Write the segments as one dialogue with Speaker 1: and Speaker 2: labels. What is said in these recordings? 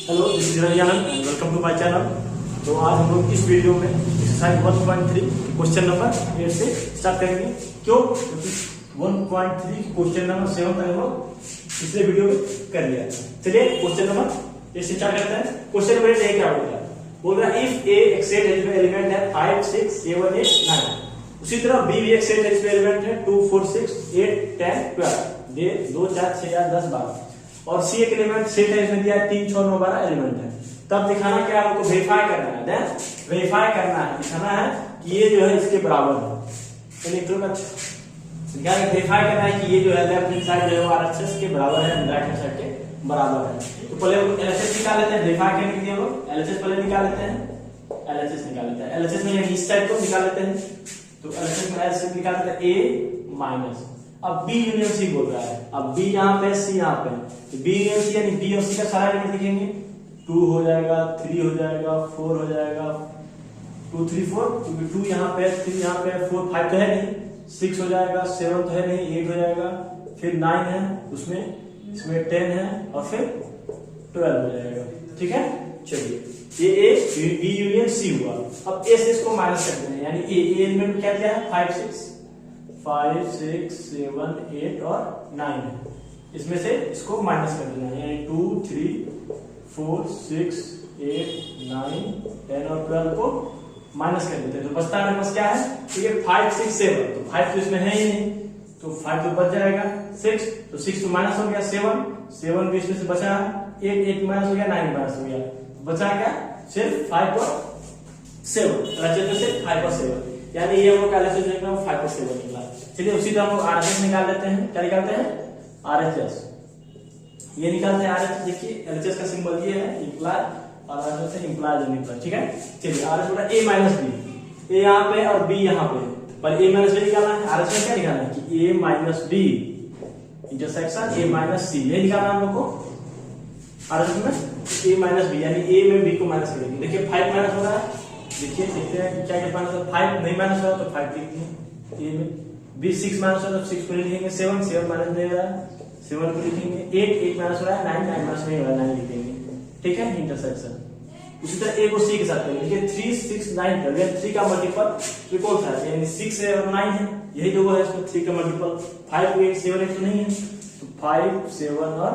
Speaker 1: Hello, this is Ravi Anand and welcome to my channel. तो आज हम लोग इस वीडियो में एक्सरसाइज 1.3 क्वेश्चन नंबर 8 से स्टार्ट करेंगे। क्यों? क्योंकि 1.3 क्वेश्चन नंबर 7 तक हम लोग पिछले वीडियो में कर लिया। चलिए क्वेश्चन नंबर 8 से स्टार्ट करते हैं। क्वेश्चन नंबर 8 क्या बोल रहा है? इफ ए एक सेट एलिमेंट है 5, 6, 7, 8, 9। उसी तरह बी भी एक सेट एलिमेंट है 2, 4, 6, 8, 10, 12। ये 2, 4, 6, 8, 10, 12। और सी एक एलिमेंट सेट है, इसमें दिया है 3, 6, 9, 12 एलिमेंट है। तब दिखाना क्या है? हमको वेरीफाई करना है। देन वेरीफाई करना है, दिखाना है कि ये जो है इसके बराबर है। वेरीफाई करना है कि ये जो है लेफ्ट हैंड साइड जो है आरएचएस के बराबर है, राइट हैंड साइड के बराबर है। तो पहले एलएचएस निकाल लेते हैं। वेरीफाई करने के लिए हम लोग एलएचएस पहले निकाल लेते हैं। एलएचएस निकाल लेते हैं। एलएचएस में इस साइड को निकाल लेते हैं। तो एलएचएस में एलएचएस निकाल लेते हैं ए माइनस। अब बी यूनियन सी बोल रहा है। अब बी यहाँ पे, सी यहाँ पे। तो बी यूनियन सी यानी बी और सी का सारा एलिमेंट लिखेंगे। 2 हो जाएगा, 3 हो जाएगा, 4 हो जाएगा, 2, 3, 4, क्योंकि 2 यहाँ पे, 3 यहाँ पे, 4, 5 तो है नहीं, 6 हो जाएगा, 7 तो है नहीं, 8 हो जाएगा, फिर 9 है, उसमें इसमें 10 है और फिर 12 हो जाएगा। ठीक है, चलिए ये ए बी यूनियन सी हुआ। अब ए से इसको माइनस करते हैं, यानी ए एलिमेंट क्या क्या है? 5, 6, 7, 8 और 9 है। इसमें से इसको माइनस कर देना है, यानी 2, 3, 4, 6, 8, 9, 10 और 12 को माइनस कर देते हैं। तो बचता है बस क्या है? तो ये 5, 6, 7। तो 5 तो इसमें है ही नहीं, तो 5 तो बच जाएगा। 6 तो 6 तो माइनस हो गया। 7 भी इसमें से बचा है। 8 माइनस हो गया, 9 माइनस हो गया। तो बचा क्या? सिर्फ 5 और 7। में से 5 और 7, यानी ये हम लोग का एलएचएस निकला 5 और 7 निकला। चलिए उसी तरह हम लोग आरएचएस निकाल लेते हैं। क्या निकालते हैं? आरएचएस। ये निकालते हैं आरएचएस। देखिए एलएचएस का सिंबल ये है, इंप्लाई, और आरएचएस से इंप्लाई जो निकला। ठीक है, चलिए आरएचएस बटा ए माइनस बी। ए यहाँ पे और बी यहाँ पे, पर ए माइनस बी निकालना है। आरएचएस में क्या निकालना है कि A minus B intersection A minus C, ये निकालना हम लोग को। आरएचएस में ए माइनस बी, यानी ए में बी को माइनस करेंगे। देखिए 5 माइनस हो रहा है। देखिए देखते हैं क्या क्या माइनस है। 5 नहीं माइनस हो रहा तो 5 लिखेंगे ए में। बी 6 माइनस हो रहा तो 6 को लिखेंगे। 7 माइनस नहीं हो रहा है, 7 को लिखेंगे। 8 माइनस हो रहा है, 9 माइनस नहीं हो रहा है, 9 लिखेंगे। ठीक है, इंटरसेक्शन। उसी तरह ए को सी के साथ करेंगे। देखिए 3, 6, 9 कर दिया। 3 का मल्टीपल कौन सा है? यानी 6 है और 9 है, यही जो है इसमें 3 का मल्टीपल। 5, 8, 7, 8 तो नहीं है, तो 5, 7 और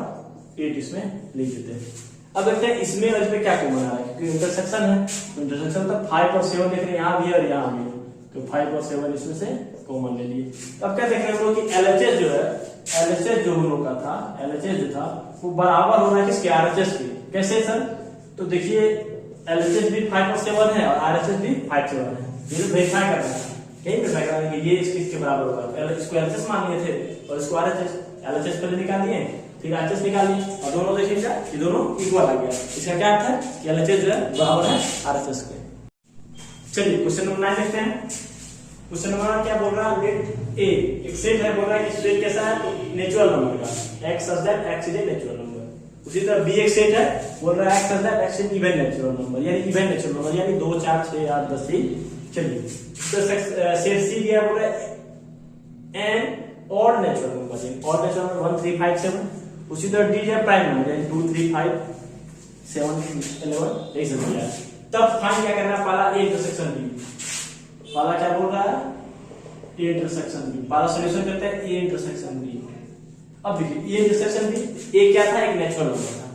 Speaker 1: 8 इसमें लिख देते हैं। अब देखते हैं इसमें और इसमें क्या कॉमन आ रहा है, क्योंकि इंटरसेक्शन है। तो इंटरसेक्शन तक 5 और 7 देख रहे हैं, यहाँ भी और यहाँ भी। तो 5 और 7 इसमें से कॉमन ले लिए। अब क्या देख रहे हैं हम लोग कि एलएचएस जो है, एलएचएस जो हम लोग का था, एलएचएस जो था वो बराबर हो रहा है किसके? आरएचएस के। कैसे सर? तो देखिए एलएचएस भी 5 और 7 है और आरएचएस भी 5, 7 है। ये तो वेरीफाई करना है, कहीं वेरीफाई करना है कि ये इसके बराबर होगा। पहले इसको एलएचएस मान लिए थे और इसको आरएचएस। एलएचएस पहले निकाल लिए, फिर आरएचएस निकाल लिए, और दोनों देखिए क्या, ये दोनों इक्वल आ गया। इसका क्या अर्थ है कि एलएचएस जो है बराबर है आरएचएस के। चलिए क्वेश्चन नंबर 9 देखते हैं। क्वेश्चन नंबर क्या बोल रहा है? लेट ए एक सेट है, बोल रहा है कि सेट कैसा है? तो नेचुरल नंबर का, x such that x is a natural number. उसी तरह बी एक सेट है, बोल रहा है x such that x is even natural number, यानी इवन नेचुरल नंबर, यानी 2, 4, 6, 8, 10 ही। चलिए तो सेट सी दिया, बोल रहा है an odd natural number, odd natural number 1, 3, 5, 7। उसी तरह डी है प्राइम नंबर, यानी 2, 3, 5, 7, 11 यही सब दिया है। तब फाइंड क्या करना है? पहला ए इंटरसेक्शन बी। पहला क्या बोल रहा है? A intersection B. पहला सॉल्यूशन करते हैं ए इंटरसेक्शन बी। अब देखिए ए इंटरसेक्शन बी, ए क्या था? एक नेचुरल नंबर था,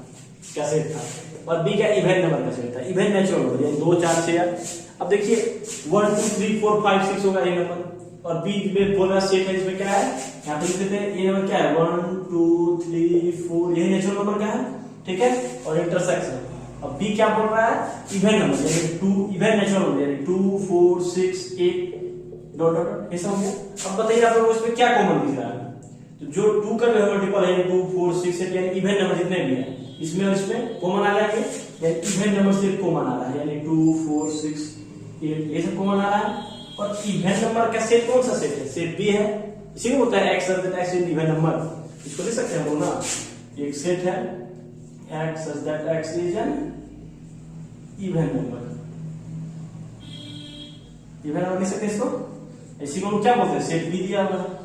Speaker 1: क्या सेट था, और बी क्या? इवन नंबर का सेट था, इवन नेचुरल नंबर, यानी 2, 4, 6, 8। अब देखिए 1, 2, 3, 4, 5, 6 होगा ए नंबर, और बी में बोल रहा सेट है, इसमें क्या है? यहाँ पे लिख देते हैं ए नंबर क्या है? 1, 2, 3, 4, यही नेचुरल नंबर का है। ठीक है, और इंटरसेक्शन। अब बी क्या बोल रहा है? इवन नंबर, यानी 2 इवन नेचुरल नंबर, यानी 2, 4, 6, 8 डॉट डॉट ये सब हो गया। अब बताइए आप लोगों को इसमें क्या कॉमन दिख रहा है? तो जो 2 का जो मल्टीपल है 2, 4, 6, 8, यानी इवन नंबर जितने भी है इसमें और इसमें कॉमन आ जाएंगे, यानी इवन नंबर सिर्फ कॉमन आ रहा है, यानी 2, 4, 6, 8 ये सब कॉमन आ रहा है। और इवन नंबर का सेट कौन सा सेट है? सेट बी है, इसी को बोलता है x such that x is even number. इसको लिख सकते हैं हम लोग ना, एक सेट है x such that x is an even number. Even number लिख सकते हैं इसको, इसी को हम क्या बोलते हैं? सेट बी दिया हुआ है।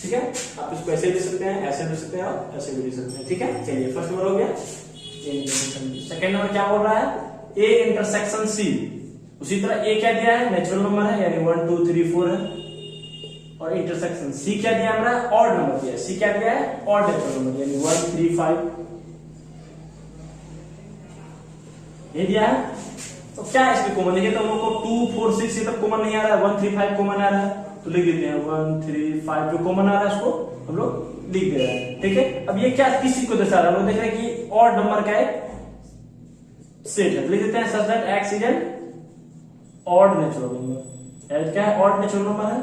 Speaker 1: ठीक है, आप इसको ऐसे भी लिख सकते हैं, ऐसे भी लिख सकते हैं और ऐसे भी लिख सकते हैं। ठीक है, चलिए फर्स्ट नंबर हो गया। Intersection B. सेकंड नंबर क्या बोल रहा है, ए इंटरसेक्शन सी। उसी तरह ए क्या दिया है, नेचुरल नंबर है यानी 1 2 3 4 है, और इंटरसेक्शन सी क्या दिया हमारा, ऑड नंबर दिया है। सी क्या दिया है, ऑड नेचुरल नंबर यानी 1 3 5 ये दिया है। तो क्या है इसमें कॉमन, देखिए तो हम लोग को 2 4 6 ये तक कॉमन नहीं आ रहा है, 1 3 5 कॉमन आ रहा है, तो लिख देते हैं 1 3 5 जो कॉमन आ रहा है उसको हम लोग लिख दे रहे हैं। ठीक है, अब ये क्या किस चीज को दर्शा रहा है, हम लोग देख रहे हैं कि ऑड नंबर का एक सेट है, लिख देते हैं such that x is an odd natural number. H क्या है, ऑड नेचुरल नंबर है,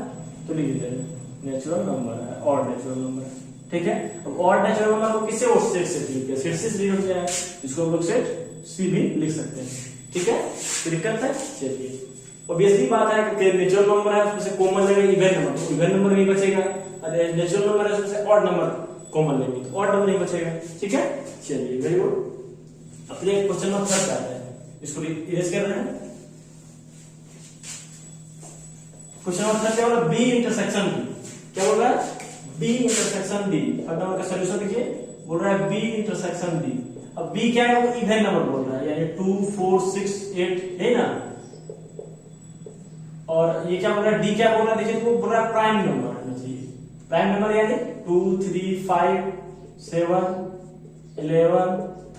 Speaker 1: तो लिख देते हैं नेचुरल नंबर है, ऑड नेचुरल नंबर है। ठीक है, अब ऑड नेचुरल नंबर को किससे, वो सेट से लिख दिया, सेट से लिख दिया है, इसको हम लोग सेट सी भी लिख सकते हैं। ठीक है, दिक्कत है, चलिए ऑब्वियसली बात है कि नेचुरल नंबर है उसमें से कॉमन लेंगे इवन नंबर, तो इवन नंबर नहीं बचेगा, अगर नेचुरल नंबर है उसमें से ऑड नंबर कॉमन लेंगे तो ऑड नंबर नहीं बचेगा। ठीक है, चलिए वेरी गुड। अपने क्वेश्चन नंबर 3 आते हैं, इसको इरेज कर रहे हैं। क्वेश्चन नंबर 3 क्या बोला, बी इंटरसेक्शन डी। क्या बोल रहा है, B intersection D. Third number का सॉल्यूशन देखिए, बोल रहा है बी इंटरसेक्शन डी। अब बी क्या है, वो इवन नंबर बोल रहा है यानी 2 4 6 8 है ना, और ये क्या बोल रहा है, डी क्या बोल रहा है, देखिए वो बोल रहा है प्राइम नंबर है, प्राइम नंबर यानी 2 3 5 7 11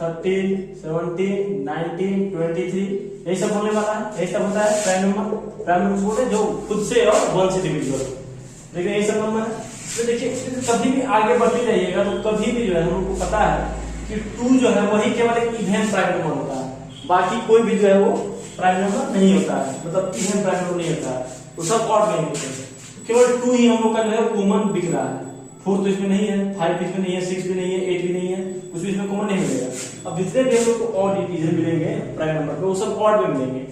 Speaker 1: 13 17 19 23 यही सब होने वाला है, यही सब होता है प्राइम नंबर। प्राइम नंबर बोलते हैं जो खुद से और 1 से डिविजिबल, लेकिन यही सब नंबर है। तो देखिए कभी भी आगे बढ़ते जाइएगा तो कभी भी जो है हम लोग को पता है कि 2 जो है वही केवल एक इवन प्राइम नंबर होता है, बाकी कोई भी जो है वो प्राइम नंबर नहीं होता है, मतलब इवन प्राइम नंबर नहीं होता है, तो सब ऑड नहीं होते हैं। केवल 2 ही हम लोग का जो है कॉमन दिख रहा है, 4 तो इसमें नहीं है, 5 इसमें नहीं है, 6 भी नहीं है, 8 भी नहीं है, कुछ भी इसमें कॉमन नहीं मिलेगा। अब जितने भी हम लोग को ऑड डिवीजन मिलेंगे प्राइम नंबर पे वो सब ऑड में मिलेंगे।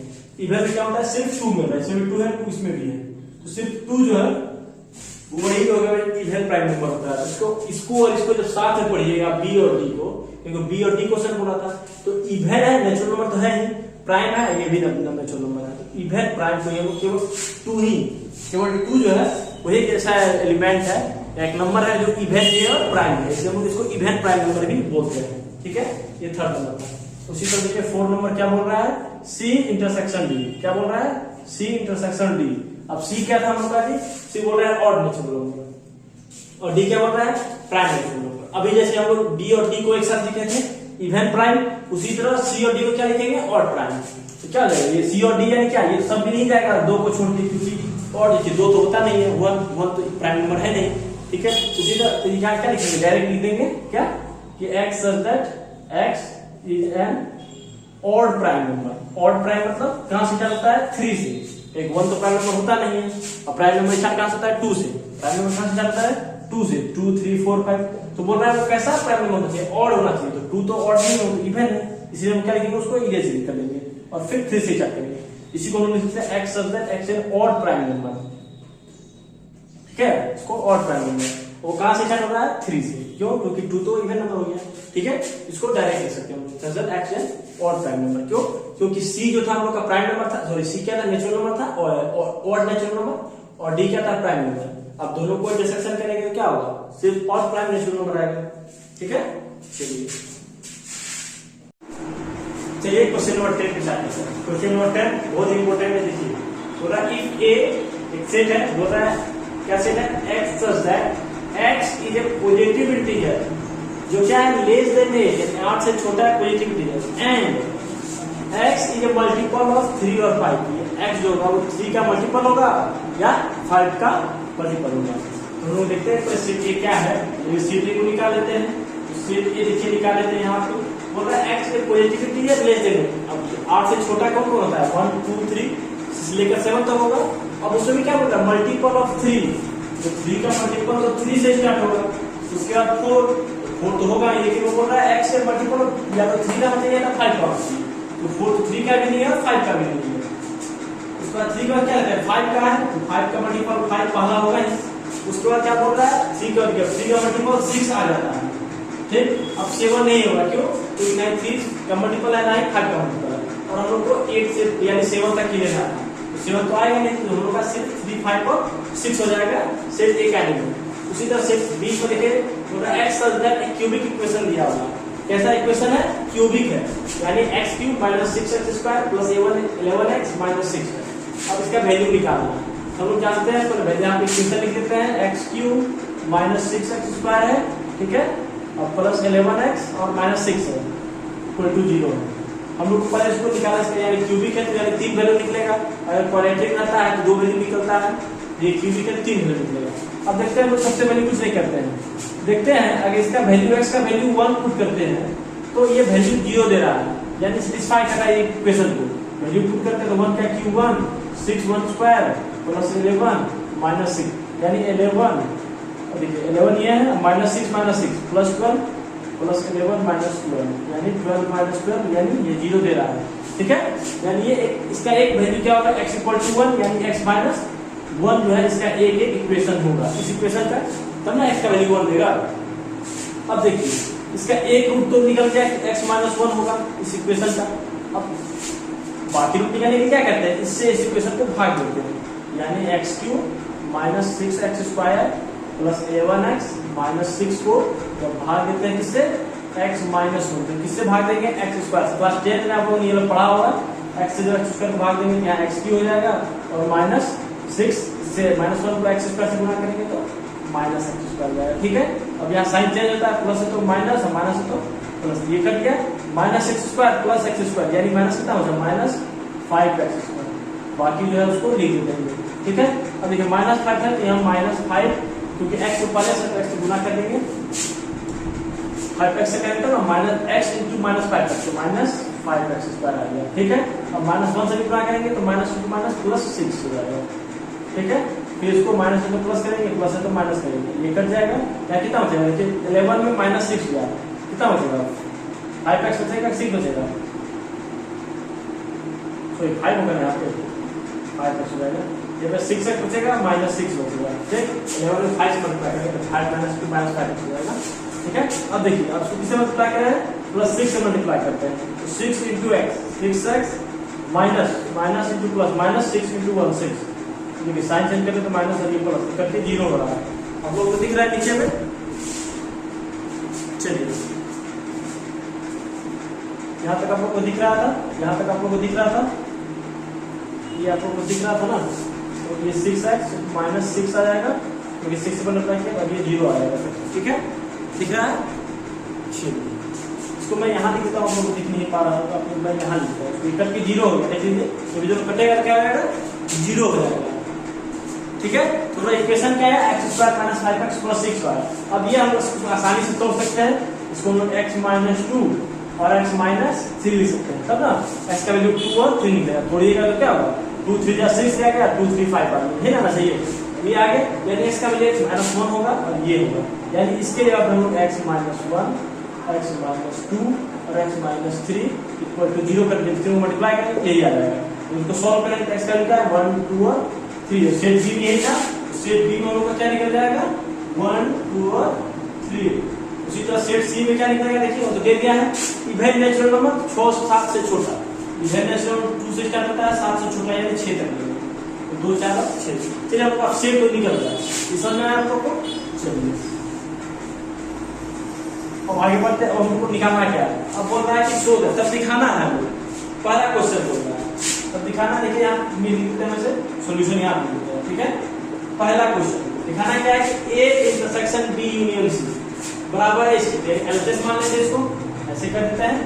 Speaker 1: इवन में क्या होता है, सिर्फ 2 मिल रहा है, इसमें भी 2 है, 2 इसमें भी है, तो सिर्फ 2 जो है वही होगा इवन प्राइम नंबर होता है। इसको और इसको जब साथ में पढ़िएगा बी और डी को, क्योंकि बी और डी क्वेश्चन बोला था, तो इवन है, नेचुरल नंबर तो है ही, प्राइम है, ये भी नेचुरल नंबर है, तो इवन प्राइम को ये केवल 2 ही, केवल 2 जो है वही एक ऐसा एलिमेंट है, एक नंबर है जो इवन है और प्राइम है, इसलिए हम इसको इवन प्राइम नंबर भी बोलते हैं। ठीक है, ये थर्ड नंबर है। उसी तरह देखिए 4 नंबर क्या बोल रहा है, सी इंटरसेक्शन डी। क्या बोल रहा है, सी इंटरसेक्शन डी। अब सी क्या था हम लोग का जी, सी बोल रहा है ऑड नेचुरल नंबर, और डी क्या बोल रहा है, प्राइम नेचुरल नंबर। अभी जैसे हम लोग बी और डी को एक साथ लिखे थे इवन प्राइम, उसी तरह सी और डी को क्या लिखेंगे, ऑड प्राइम। तो क्या जाएगा ये सी और डी यानी क्या, ये सब भी नहीं जाएगा, 2 को छोड़ के, क्योंकि और देखिए 2 तो होता नहीं है, 1 तो प्राइम नंबर है नहीं। ठीक है, उसी तरह यहाँ क्या लिखेंगे, डायरेक्ट लिख देंगे क्या कि x such that x is an odd prime number. Odd prime मतलब कहां से स्टार्ट होता है, 3 से, एक 1 तो प्राइम नंबर होता नहीं है, और प्राइम नंबर स्टार्ट कहां से होता है, 2 से। प्राइम नंबर कहां से स्टार्ट होता है, 2 से, 2 3 4 5। तो बोल रहा है वो कैसा प्राइम नंबर होना चाहिए, ऑड होना चाहिए, तो 2 तो ऑड नहीं होगा, इवन है, इसलिए हम क्या लिखेंगे, उसको इरेज कर लेंगे और फिर 3 से स्टार्ट करेंगे। इसी को हम लिख सकते हैं x such that x is an odd prime number. ठीक है, इसको ऑड प्राइम नंबर, वो कहां से स्टार्ट हो रहा है, 3 से, क्यों, क्योंकि 2 तो इवन नंबर हो गया। ठीक है, इसको डायरेक्ट लिख सकते हैं हम such that x is odd prime number. क्यों, क्योंकि c जो था हम लोग का प्राइम नंबर था, सॉरी c क्या था, नेचुरल नंबर था, और ऑड नेचुरल नंबर, और d क्या था, प्राइम नंबर। अब दोनों को इंटरसेक्शन करेंगे तो क्या होगा, सिर्फ ऑड प्राइम नेचुरल नंबर आएगा। ठीक है, चलिए क्वेश्चन नंबर 10 पे चलते हैं। क्वेश्चन नंबर 10 बहुत इंपॉर्टेंट है, देखिए बोल रहा है इफ ए एक सेट है, बोल रहा है क्या सेट है, x such that x is a positive integer जो क्या है, लेस देन 8 से छोटा है, positive integer, and x is a multiple of 3 और 5। x जो होगा वो 3 का मल्टीपल होगा या 5 का मल्टीपल होगा। तो हम लोग देखते हैं सेट ए क्या है, सेट ए को निकाल लेते हैं। सेट ए देखिए निकाल लेते हैं, यहाँ पे बोल रहा है x के पॉजिटिविटी है लेस देन, अब 8 से छोटा कौन कौन होता है, 1 2 3 से लेकर 7 तक होगा। अब उसमें भी क्या बोल रहा है, मल्टीपल ऑफ 3, तो 3 का मल्टीपल तो 3 से स्टार्ट होगा, उसके बाद 4 तो होगा नहीं, लेकिन वो बोल रहा है x के मल्टीपल या तो 3 का चाहिए या 5 का, तो 4 तो 3 का भी नहीं है और 5 का भी नहीं है। उसके बाद 3 का क्या है, 5 का है, तो 5 का मल्टीपल 5 पहला होगा। उसके बाद क्या बोल रहा है, 3 का मल्टीपल 6 आ जाता है। ठीक, अब 7 नहीं होगा, क्यों, क्योंकि ना 3 का मल्टीपल है ना ही 5 का मल्टीपल है, और हम लोग को 8 से यानी 7 तक ही लेना है, तो 7 तो आएगा नहीं, तो हम लोग का सिर्फ 3 5 और 6 हो जाएगा सेट ए का एलिमेंट। उसी तरह सेट बी को देखिए, एक्स सच दैट एक क्यूबिक इक्वेशन दिया होगा, कैसा इक्वेशन है, क्यूबिक है, यानी x cube minus 6x square plus 11x minus 6 है। अब इसका वैल्यू निकालना है, हम लोग जानते हैं, तो वैल्यू यहाँ पे इक्वेशन लिख देते हैं, x cube minus 6x square है, ठीक है, और प्लस 11x और माइनस 6 है, इक्वल टू 0 है। हम लोग पहले इसको निकाला, इसका यानी क्यूबिक है तो यानी 3 वैल्यू निकलेगा, अगर क्वाड्रेटिक रहता है तो 2 वैल्यू निकलता है, ये क्यूबिक है तो 3 वैल्यू निकलेगा। अब देखते हैं हम लोग सबसे पहले कुछ नहीं करते हैं, देखते हैं अगर इसका वैल्यू x का वैल्यू 1 पुट करते हैं तो ये वैल्यू 0 दे रहा है, यानी सेटिस्फाई कर रहा है इक्वेशन को। वैल्यू पुट करते हैं तो 1 का क्यूब 1 6 1 स्क्वायर प्लस 11 माइनस 6, यानी 11, देखिए 11 ये है, माइनस 6 प्लस 12 प्लस 11 माइनस 12, यानी 12 माइनस 12, यानी ये 0 दे रहा है, ठीक है। यानी ये इसका एक वैल्यू क्या होगा, x इक्वल टू 1, यानी x माइनस 1 जो है इसका एक इक्वेशन होगा, इस इक्वेशन का तब ना x का वैल्यू 1 देगा। अब देखिए इसका एक रूट तो निकल गया, x माइनस 1 होगा इस इक्वेशन का। अब बाकी रूट निकालने के क्या करते हैं, इससे इस इक्वेशन को भाग देते हैं, यानी x cube minus 6x square plus 11x minus 6 को भाग देते हैं किससे, x माइनस 1, तो किससे भाग देंगे, x स्क्वायर से। क्लास 10 में आप लोगों ने ये पढ़ा होगा, x से जो x स्क्वायर को भाग देंगे, यहाँ x क्यूब हो जाएगा और माइनस 6 से माइनस 1 को x स्क्वायर से गुणा करेंगे तो माइनस x स्क्वायर जाएगा, ठीक है। अब यहाँ साइन चेंज होता है, प्लस है तो माइनस और माइनस है तो प्लस, ये कट गया, minus x square plus x square, यानी माइनस कितना हो जाएगा, माइनस 5x स्क्वायर, बाकी जो है उसको लिख देंगे, ठीक है। अब देखिए माइनस 5 है तो यहाँ माइनस 5, क्योंकि x को पहले से x से गुणा कर देंगे, 5x से करेंगे तो minus x into minus 5x, तो माइनस 5x स्क्वायर आ गया, ठीक है। अब माइनस 1 से गुणा करेंगे तो माइनस इंटू माइनस प्लस 6 हो जाएगा, ठीक है। फिर इसको माइनस है तो प्लस करेंगे, प्लस है तो माइनस करेंगे, ये कट जाएगा, या कितना बचेगा, 11 में माइनस 6 हो जाएगा, कितना बचेगा, 5x बचेगा, 6 बचेगा, सॉरी 5 होगा यहाँ पे, 5x हो जाएगा, ये पे 6x बचेगा, माइनस 6 बचेगा, ठीक। 11 में 5 से मल्टीप्लाई करेंगे तो 5 माइनस 2 माइनस 5 हो जाएगा, ठीक है। अब देखिए अब इसको किससे मल्टीप्लाई कर रहे हैं, प्लस 6 से मल्टीप्लाई करते हैं, तो 6 into x, 6x minus minus into plus, minus 6 into 1 6, देखिए साइन चेंज करते तो माइनस और ये प्लस करके 0 हो रहा है। अब लोगों को दिख रहा है नीचे में, चलिए यहाँ तक आप लोग को दिख रहा था, यहाँ तक आप लोग को दिख रहा था, ये आप लोग को दिख रहा था ना, तो ये 6x माइनस 6 आ जाएगा, क्योंकि 6 से मल्टीप्लाई किया और ये 0 आ जाएगा, ठीक है, दिख रहा है। चलिए इसको मैं यहाँ लिख देता हूँ, आप लोग को दिख नहीं पा रहा है तो आप लोग मैं यहाँ लिखता हूँ, तो कट के 0 हो गया, देखिए तो जो कटेगा तो क्या हो जाएगा, 0 हो जाएगा, ठीक है। तो इक्वेशन क्या है, x square minus 5x plus 6y। अब ये हम लोग आसानी से तोड़ सकते हैं, इसको हम लोग x माइनस 2 और x माइनस 3 लिख सकते हैं, तब ना x का वैल्यू 2 और 3 निकलेगा, तोड़िएगा तो क्या होगा, 2 3 जा 6 आ गया, 2 3 5 आ गया, है ना सही है। ये आगे यानी x का वैल्यू x माइनस 1 होगा और ये होगा, यानी इसके लिए अब हम लोग x माइनस 1 x माइनस 2 और x माइनस 3 इक्वल टू 0 करके 3 मल्टीप्लाई करेंगे, यही आ जाएगा। तो इसको सॉल्व करेंगे तो x का वैल्यू है 1 2 और 3, सेट b भी यही था, सेट b में हम लोग का क्या निकल जाएगा, 1 2 और 3। उसी तरह सेट सी में क्या निकलेगा, देखिए वो तो दे दिया है, इवन नेचुरल नंबर 6 से 7 से छोटा, इवन नेचुरल 2 से स्टार्ट होता है, 7 से छोटा यानी 6 तक, तो 2 4 6। चलिए आपको अब सेट तो निकल गया, इस समझ में आया आप लोग को। चलिए अब आगे बढ़ते हैं, हमको निकालना क्या है, अब बोल रहा है कि शो दे, तब दिखाना है, पहला क्वेश्चन बोल रहा है तब दिखाना, देखिए यहाँ लिखते हैं वैसे सॉल्यूशन यहाँ लिखते हैं, ठीक है। पहला क्वेश्चन दिखाना क्या है कि A intersection B union C बराबर है इसके, एलएचएस मान लेते हैं, इसको ऐसे कर देते हैं,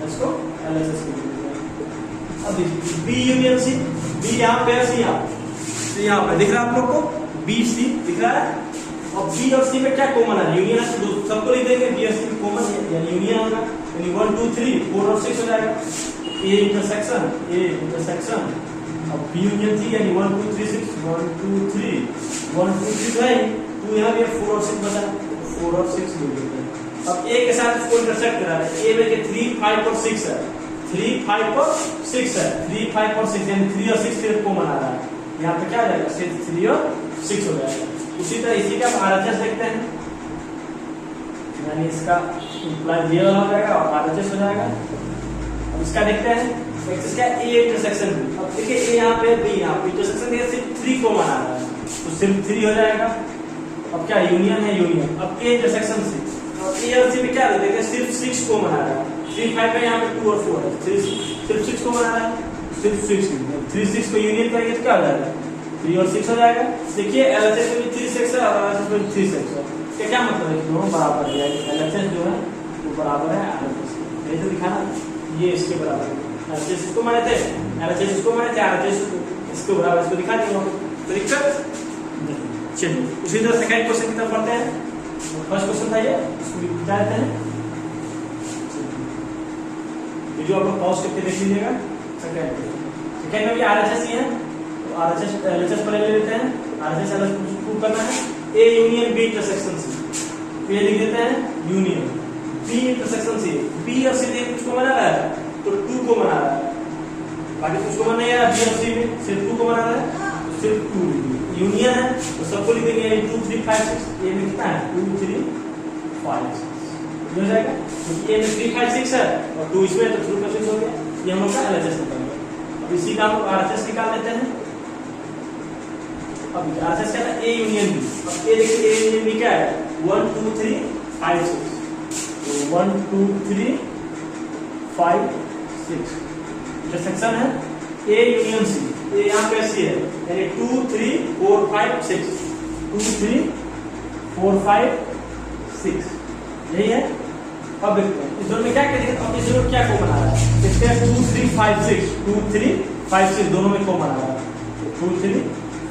Speaker 1: इसको एलएचएस कर देते हैं। अब देखिए B यूनियन C, B यहाँ पे है, C यहाँ पे, यहाँ पे दिख रहा है आप लोग को, B C दिख रहा है, और B और C में क्या कॉमन है, यूनियन है, तो सबको लिख देंगे, B और C कॉमन है यानी यूनियन होगा, यानी 1 2 3 4 और 6 हो जाएगा, A इंटरसेक्शन अब B यूनियन थी, यानी 1 2 3 6 1 2 3 1 2 3 है, तो यहाँ भी 4 और 6 बचा, 4 और 6 लिख देते हैं। अब A के साथ इसको इंटरसेक्ट करा है, A में 3 5 और 6 है, 3 5 और 6 है, 3 5 और 6 यानी 3 और 6 फिर कॉमन आ रहा है, यहाँ पे क्या आ जाएगा, सिर्फ 3 और 6 हो जाएगा। उसी तरह इसी का RHS देखते हैं, यानी इसका इम्प्लाई ये वाला हो जाएगा और RHS हो जाएगा। अब इसका देखते हैं, इसका A इंटरसेक्शन B, अब देखिए A यहाँ पे B यहाँ पे इंटरसेक्शन है, सिर्फ 3 कॉमन आ रहा है, तो सिर्फ 3 हो जाएगा। अब क्या यूनियन है, यूनियन, अब A इंटरसेक्शन C, अब ए और सी में क्या देते हैं, सिर्फ 6 को बना रहा है, 3 5 है, यहाँ पे 2 और 4 है, सिर्फ 6 को बना रहा है, सिर्फ 6 3 6 को यूनियन करेंगे तो क्या हो जाएगा, 3 और 6 हो जाएगा। देखिए एलएचएस में भी 3 6 है और आरएचएस में भी 3 6 है, इसका क्या मतलब है कि दोनों बराबर है, एलएचएस जो है वो बराबर है आरएचएस, यही तो दिखाना, ये इसके बराबर है, एलएचएस इसको माने थे, एलएचएस इसको माने थे, आरएचएस इसको बराबर, इसको दिखा दिया तो दिक्कत। चलिए उसी तरह सेकंड क्वेश्चन की तरफ बढ़ते हैं। फर्स्ट क्वेश्चन था ये, इसको भी बता देते हैं, वीडियो आप लोग पॉज करके देख लीजिएगा। सेकंड में भी आरएचएस ही है, तो आरएचएस एलएचएस पर ले लेते हैं, आरएचएस एलएचएस प्रूव करना है, A union B intersection C, तो ये लिख देते हैं union B intersection C, B और सी कुछ को बना रहा है तो 2 को बना रहा है, बाकी कुछ को बना नहीं है, बी और सी में सिर्फ 2 को बना रहा है, तो सिर्फ 2 यूनियन है, तो सबको लिख देंगे 2 3 5 6, ये में कितना है 2 3 5 6 हो जाएगा, क्योंकि ए में 3 5 6 है और 2 इसमें तो 2 6 हो गया, ये हम लोग का एलएचएस निकालेंगे। अब इसी का हम आरएचएस निकाल लेते हैं। अब आरएचएस क्या है, ए यूनियन बी, अब ए देखिए ए यूनियन बी क्या है 1 2 3 5 6, तो 1 2 3 5 6 इंटरसेक्शन है ए यूनियन सी, ये यहाँ पे सी है, यानी 2 3 4 5 6, 2 3 4 5 6, यही है। अब देखते हैं इस दोनों में क्या करेंगे, अब इस दोनों क्या को बना रहा है, देखते हैं 2 3 5 6, 2 3 5 6 दोनों में को बना रहा है, 2 3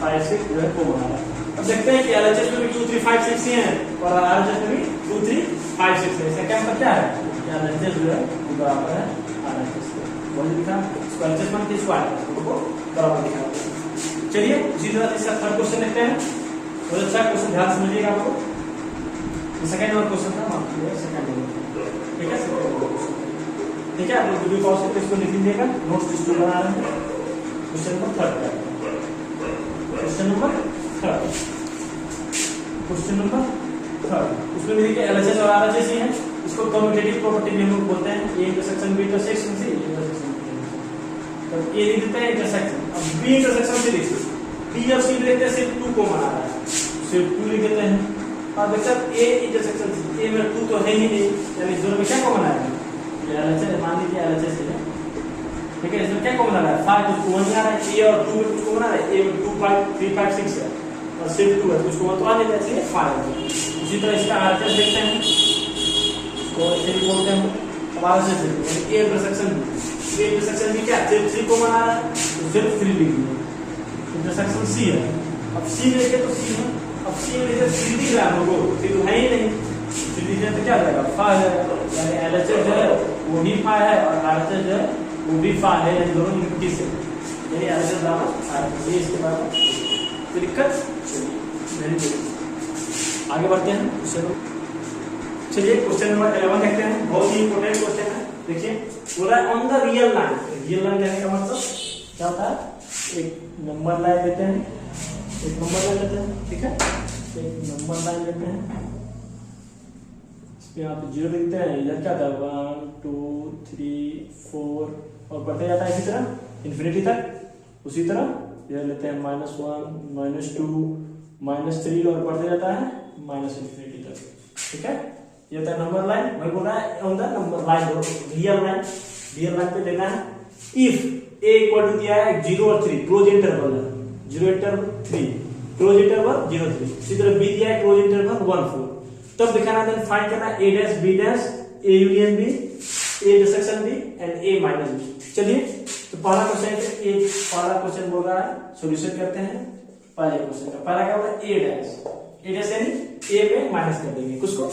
Speaker 1: 5 6 जो है को बना रहा है। अब देखते हैं कि एलएचएस में भी 2 3 5 6 ही है और आरएचएस में भी 2 3 5 6 है, इसका क्या मतलब क्या है, एलएचएस जो है वो बराबर है आरएचएस के, वही लिखा इसको एलएचएस मान के स्क्वायर को बराबर दिखा। चलिए इसी तरह से थर्ड क्वेश्चन देखते हैं, बहुत अच्छा क्वेश्चन, ध्यान समझिएगा आपको, सेकंड नंबर क्वेश्चन था, माफ कीजिएगा सेकंड नंबर, ठीक है ठीक है, आप लोग वीडियो पॉज करके इसको लिख लीजिएगा, नोट्स इसको बना रहे हैं। Question number third, question number third, question number third, उसमें भी देखिए एलएचएस और आरएचएस ही है, इसको कम्यूटेटिव प्रॉपर्टी भी हम लोग बोलते हैं, A intersection B intersection C intersection, तो ए लिख देते हैं इंटरसेक्शन, अब बी इंटरसेक्शन से देखिए बी और सी देखते हैं सिर्फ 2 को बना रहा है, सिर्फ 2 लिख देते हैं, और देखते हैं ए इंटरसेक्शन सी, ए में 2 तो है ही नहीं, यानी इस दोनों में क्या को बना है, एलएचएस मान लीजिए एलएचएस है, ठीक है, इसमें क्या को बना रहा है 5 कुछ को बना रहा है, ए और 2 में कुछ को बना रहा है, ए में 2 5 3 5 6 है और सिर्फ 2 है, कुछ को बता देते हैं इसलिए 5 है। इसी तरह इसका आरएचएस देखते हैं, इसको ऐसे भी बोलते हैं, अब आरएचएस देखते हैं A intersection B, A intersection B क्या सिर्फ 3 को बना रहा है, तो सिर्फ 3 लिख दिए, इंटरसेक्शन सी है, अब सी देखें तो सी है, अब सी में जैसे 3 दिख रहा है हमको, सी तो है ही नहीं, 3 दिख तो क्या रहेगा 5 है, यानी एलएचएस जो है वो भी 5 है और आरएचएस जो है वो भी 5 है, यानी दोनों यूनिटी से, यानी एलएचएस बराबर आरएचएस, ये इसके बराबर, कोई दिक्कत। चलिए आगे बढ़ते हैं, चलिए क्वेश्चन नंबर 11 देखते हैं, बहुत ही इंपॉर्टेंट क्वेश्चन है। देखिए बोला है on the real line, real line कहने का मतलब क्या होता है, एक नंबर लाइन लेते हैं, एक नंबर लाइन लेते हैं, ठीक है, एक नंबर लाइन लेते हैं, यहाँ पे 0 लिखते हैं, इधर क्या था 1 2 3 4 और बढ़ते जाता है इसी तरह इन्फिनिटी तक। उसी तरह इधर लेते हैं -1 -2 -3 और बढ़ते जाता है -इन्फिनिटी तक, ठीक है, ये होता है नंबर लाइन। वही बोल रहा है on the number line, real line पे लेना है इफ a इक्वल टू दिया है 0 और 3 क्लोज इंटरवल है, 0 इंटरवल 3 क्लोज इंटरवल 0 3, इसी तरह b दिया है क्लोज इंटरवल 1 4, तब दिखाना है फाइंड करना a dash b dash a union b a intersection b and a minus b। चलिए तो पहला क्वेश्चन बोल रहा है, सॉल्यूशन करते हैं पहले क्वेश्चन का। पहला क्या होगा a डैश यानी a में माइनस कर देंगे कुछ को,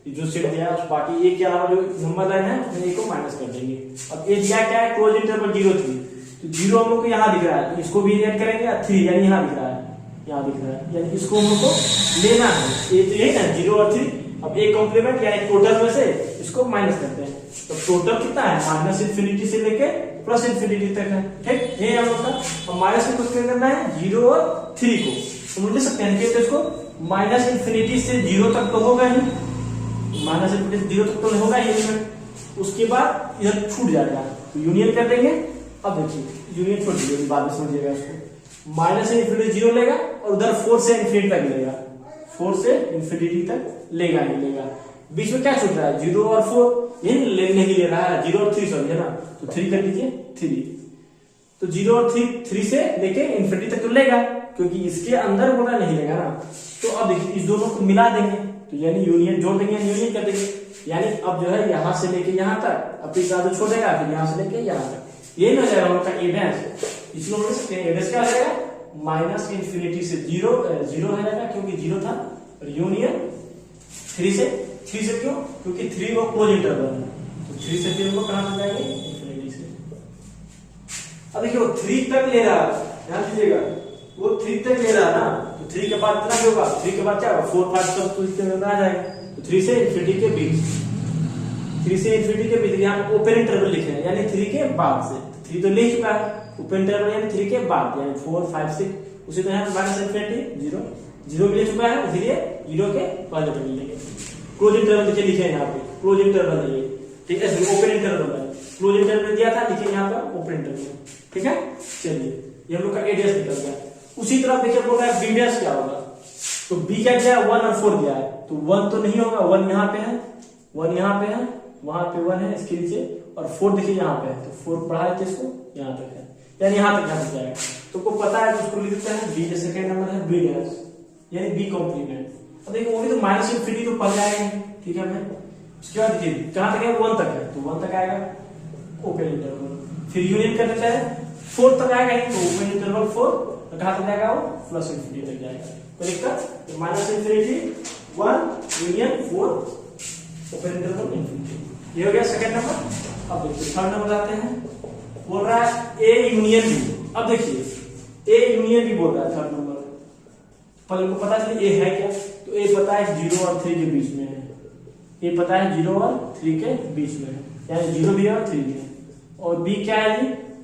Speaker 1: जो सेट दिया है बाकी ए के अलावा जो नंबर लाइन है उसमें ए को माइनस कर देंगे। अब ए दिया क्या है क्लोज इंटरवल 0 3, तो 0 हम लोग को यहाँ दिख रहा है, इसको भी ऐड करेंगे 3 यानी यहाँ दिख रहा है, यहाँ दिख रहा है, यानी इसको हम लोग को लेना है, ये तो यही ना 0 और 3। अब एक कॉम्प्लीमेंट यानी टोटल में से इसको माइनस करते हैं, तो टोटल कितना है माइनस इन्फिनिटी से लेके प्लस इन्फिनिटी तक है, ठीक ये हम लोग का। अब माइनस में कुछ करना है 0 और 3 को, तो मुझे सकते हैं कि इसको माइनस इन्फिनिटी से 0 तक तो होगा ही, माइनस इन्फिनिटी 0 तक तो नहीं होगा ये एलिमेंट, उसके बाद इधर छूट जाएगा तो यूनियन कर देंगे। अब देखिए यूनियन छोड़ दीजिए, बाद में समझिएगा इसको, माइनस से इन्फिनिटी 0 लेगा और उधर 4 से इन्फिनिटी तक लेगा, 4 से इन्फिनिटी तक लेगा ही लेगा, बीच में क्या छूट रहा है 0 और 4, ये नहीं ले रहा है 0 और 3 सॉरी है ना, तो 3 कर दीजिए 3, तो 0 और 3 से लेके इन्फिनिटी तक तो लेगा, क्योंकि इसके अंदर बोला नहीं लेगा ना। तो अब देखिए इस दोनों को मिला देंगे, तो यानी यूनियन जोड़ देंगे, यूनियन कर देंगे, यानी अब जो है यहाँ से लेके यहाँ तक, अब इसका जो छोड़ेगा फिर यहाँ से लेके यहाँ तक, ये ना जाएगा हम लोग का ए डैश, इसको हम लोग ए डैश क्या हो जाएगा माइनस इन्फिनिटी से 0 0 हो जाएगा, क्योंकि 0 था, और यूनियन 3 से क्यों, क्योंकि 3 वो क्लोज इंटरवल है, तो 3 से फिर हम लोग कहां तक जाएंगे इन्फिनिटी से। अब देखिए वो 3 तक ले रहा है, ध्यान दीजिएगा वो 3 तक ले रहा है ना, तो 3 के बाद कितना होगा, 3 के बाद क्या होगा 4 5 सब तो इसके अंदर आ जाएगा, तो 3 से इन्फिनिटी के बीच, 3 से इन्फिनिटी के बीच यहाँ पे ओपन इंटरवल लिखे हैं, यानी 3 के बाद से, 3 तो ले चुका है, ओपन इंटरवल यानी 3 के बाद, यानी 4 5 6, उसी तरह यहाँ पे माइनस इन्फिनिटी 0 भी ले चुका है, इसलिए 0 के बाद इंटरवल लेंगे। क्लोज इंटरवल देखिए लिखे हैं यहाँ पे, क्लोज इंटरवल है ये, ठीक है, ओपन इंटरवल है, क्लोज इंटरवल दिया था, लिखे यहाँ पर ओपन इंटरवल, ठीक है। चलिए ये हम लोग का ए डैश निकल गया। उसी तरह देखिए बोल रहा है बी डैश क्या होगा, तो बी क्या दिया है 1 और 4 दिया है, तो 1 तो नहीं होगा, 1 यहाँ पे है, 1 यहाँ पे है, वहां पे 1 है इसके नीचे, और 4 देखिए यहाँ पे है, तो 4 बढ़ा देते इसको यहाँ तक है, यानी यहाँ तक जाएगा, तो को पता है तो उसको लिख देते हैं बी, जैसे सेकंड नंबर है बी डैश, यानी बी कॉम्प्लीमेंट। अब देखिए वो भी तो माइनस इन्फिनिटी तो पड़ जाएगा, ठीक है मैं, उसके बाद देखिए कहां तक है 1 तक है, तो 1 तक आएगा ओपन इंटरवल, फिर यूनियन कर देता है 4 तक आएगा, तो ओपन इंटरवल 4, तो कहां तक जाएगा वो प्लस इन्फिनिटी तक जाएगा, तो दिक्कत minus infinity 1 union 4 open interval infinity, ये हो गया सेकंड नंबर। अब देखिए थर्ड नंबर आते हैं, बोल रहा है ए यूनियन बी। अब देखिए ए यूनियन बी बोल रहा है थर्ड नंबर, पर हमको पता चले ए है क्या, तो ए पता है 0 और 3 के बीच में है, ए पता है 0 और 3 के बीच में है, यानी 0 भी है और 3 भी है, और बी क्या है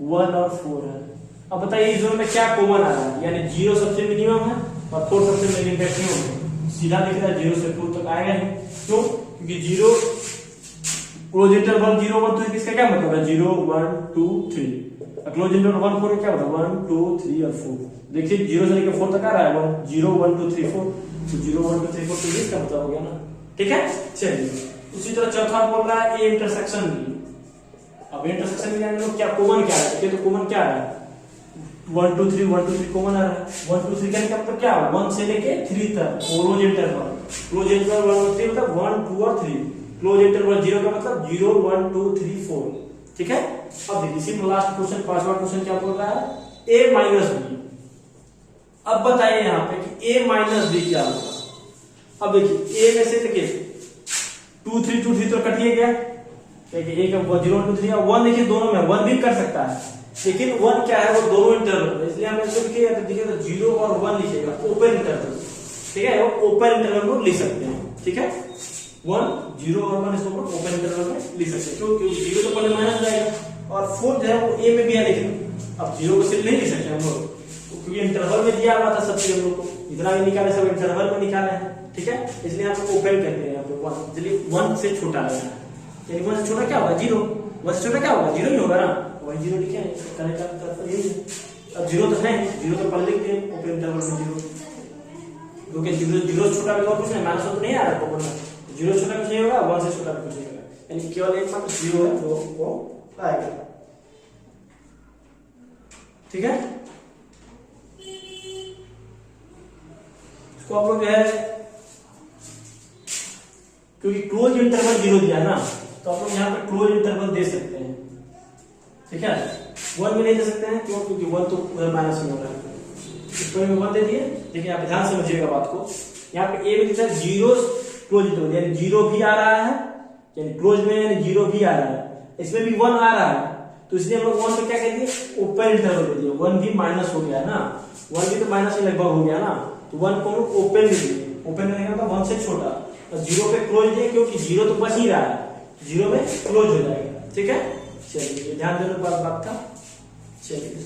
Speaker 1: 1 और 4 है। अब बताइए इस दोनों में क्या कॉमन आ रहा है, यानी 0 सबसे मिनिमम है और 4 सबसे मैक्सिमम है, सीधा लिख रहा है 0 से 4 तक आएगा ही, क्यों, क्योंकि 0 क्लोज इंटरवल 0 1 2 इसका क्या मतलब है 0 1 2 3, क्लोज इंटरवल 1 4 क्या मतलब 1 2 3 और 4, देखिए 0 से लेकर 4 तक आ रहा है 0 1 2 3 4, तो 0 1 2 3 4 तो इसका मतलब हो गया ना, ठीक है। चलिए उसी तरह चौथा बोल रहा है ए इंटरसेक्शन बी। अब इंटरसेक्शन बी यानी क्या कॉमन क्या है, देखिए तो कॉमन क्या है 1 2 3 1 2 3 कॉमन आ रहा है, 1 2 3 का मतलब क्या 1 से लेके 3 तक क्लोज इंटरवल, क्लोज इंटरवल 1 2 3 मतलब 1 2 और 3, क्लोज इंटरवल 0 का मतलब 0 1 2 3 4, ठीक है। अब देखिए इसी में लास्ट क्वेश्चन पांचवा क्वेश्चन क्या बोल रहा है a माइनस बी। अब बताइए यहाँ पे कि a माइनस बी क्या होगा। अब देखिए a में से देखिए 2 3 2 3 तो कट ही गया, देखिए a का 0 1 2 3 1 देखिए दोनों में 1 भी कर सकता है, लेकिन 1 क्या है वो दोनों इंटरवल, इसलिए हम इसको लिखिए देखिए तो 0 और 1 लिखिएगा ओपन इंटरवल, ठीक है, वो ओपन इंटरवल को लिख सकते हैं, ठीक है 1 0 और 1 इसको ओपन इंटरवल में लिख सकते हैं, क्योंकि 0 तो पहले माइनस जाएगा और 4 जो है वो a में भी है, लेकिन अब 0 को सिर्फ नहीं लिख सकते हम लोग, क्योंकि इंटरवल में दिया हुआ था सब चीज हम लोग को, इतना भी निकाले सब इंटरवल में निकाले हैं, ठीक है, इसलिए हम लोग ओपन करते हैं यहाँ पे 1, चलिए 1 से छोटा है, यानी 1 से छोटा क्या होगा 0, 1 से छोटा क्या होगा 0 ही होगा ना, वही 0 लिखे हैं, करने का मतलब यही है। अब 0 तो है, 0 तो पहले लिखते हैं ओपन इंटरवल में 0, क्योंकि 0 से छोटा और कुछ नहीं, माइनस तो नहीं आ रहा है ओपन में, 0 से छोटा कुछ नहीं होगा, 1 से छोटा कुछ नहीं होगा, यानी केवल एक मात्र 0 है जो वो आएगा, ठीक है। इसको आप लोग जो है क्योंकि क्लोज इंटरवल 0 दिया ना, तो आप लोग यहाँ पे क्लोज इंटरवल दे सकते हैं, ठीक है, 1 में नहीं दे सकते हैं, क्यों, क्योंकि 1 तो उधर माइनस में हो रहा है, इसको में 1 दे दिए। देखिए आप ध्यान समझिएगा बात को, यहाँ पे ए में दिखा 0 क्लोज इंटरवल यानी 0 भी आ रहा है, यानी क्लोज में यानी 0 भी आ रहा है, इसमें भी 1 आ रहा है, तो इसलिए हम लोग 1 पे क्या कह दिए ओपन इंटरवल दे दिए, 1 भी माइनस हो गया ना, 1 भी तो माइनस में लगभग हो गया ना, तो 1 को ओपन दे दिए, ओपन करने का मतलब 1 से छोटा, और 0 पे क्लोज दिए क्योंकि 0 तो बच ही रहा है, 0 में क्लोज हो जाएगा, ठीक है। चलिए ध्यान देने वाली बात था, चलिए